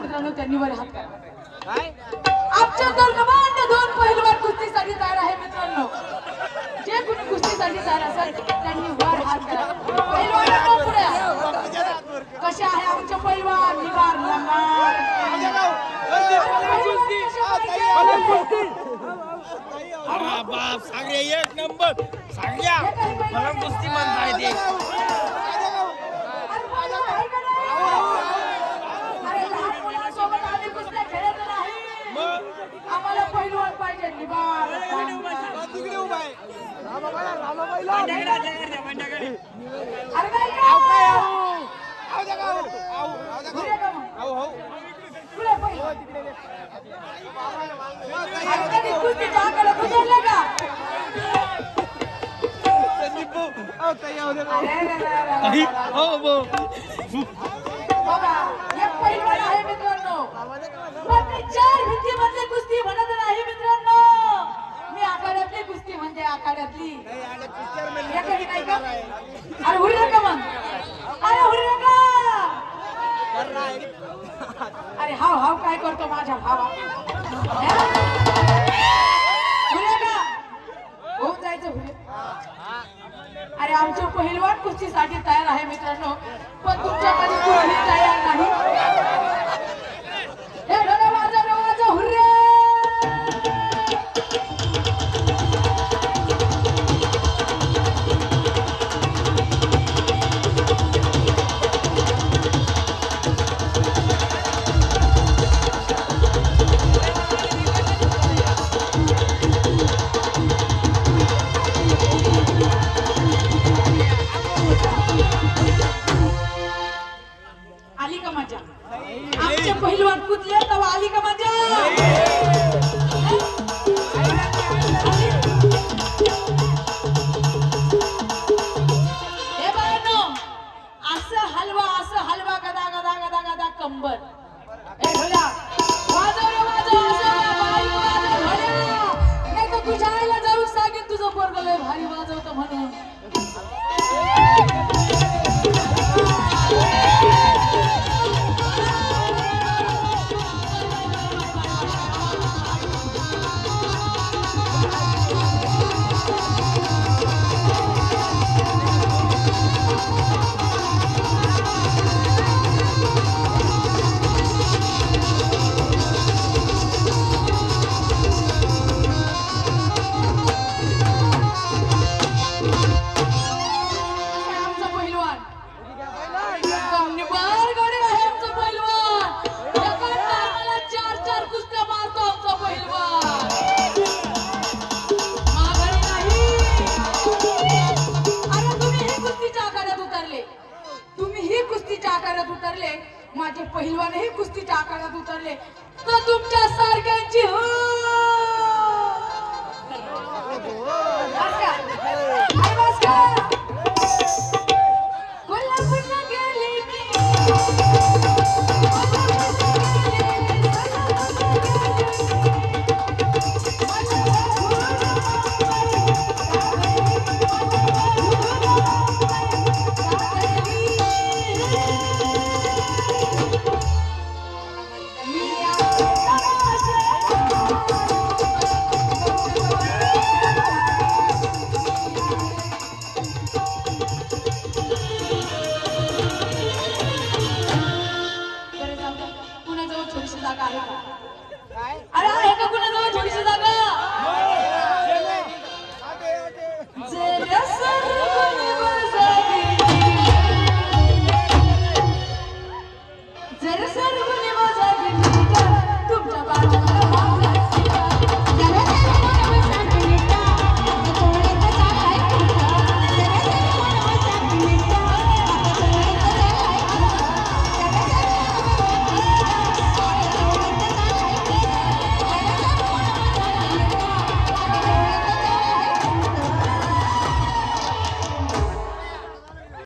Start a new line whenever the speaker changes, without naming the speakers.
मित्रांनो त्यांनी वर हात करा. आमच्या दरम्यान दोन पहिलवान कुस्तीसाठी तयार आहे मित्रांनो. जे कोणी कुस्तीसाठी तयार असेल त्यांनी वर हात करा. पहिलवान पुढे कसे आहे आमचे पहिलवान निवार लंगार.
अरे बाप सांग एक नंबर सांग्या मला कुस्ती म्हणताय ते.
आम्हाला पहिलवान पाहिजे निवार.
तिकडे उभा आहे
अरे काय पहिलवान आहे मित्रांनो. चार भिंतीमधली कुस्ती म्हणत नाही मित्रांनो. मी आखाड्यातली कुस्ती म्हणजे आखाड्यातली. नाही का अरे हुरी नका मग. अरे हुरी नका. अरे हाव हाव काय करतो माझ्या भावा. होऊन जायचं हुरी. अरे आमचे पहिलवान कुस्तीसाठी तयार आहे मित्रांनो. पण तुमच्यामध्ये कोणी तयार नाही. हे ढोला वाजव हुर्रे. आली का मजा. आमचे पहिलवान कुदले तेव्हा आली का मजा. हे बाळांनो असं हलवा गदा गदा गदा गदा कंबर. हे ढोल्या वाजव रे वाजव. नाही तर तुझ्या आईला जाऊन सांगेन तुझं पोरगं लय भारी वाजवतं म्हणून. माझे पहिलवानही कुस्तीच्या आकारात उतरले तर तुमच्या सारख्यांची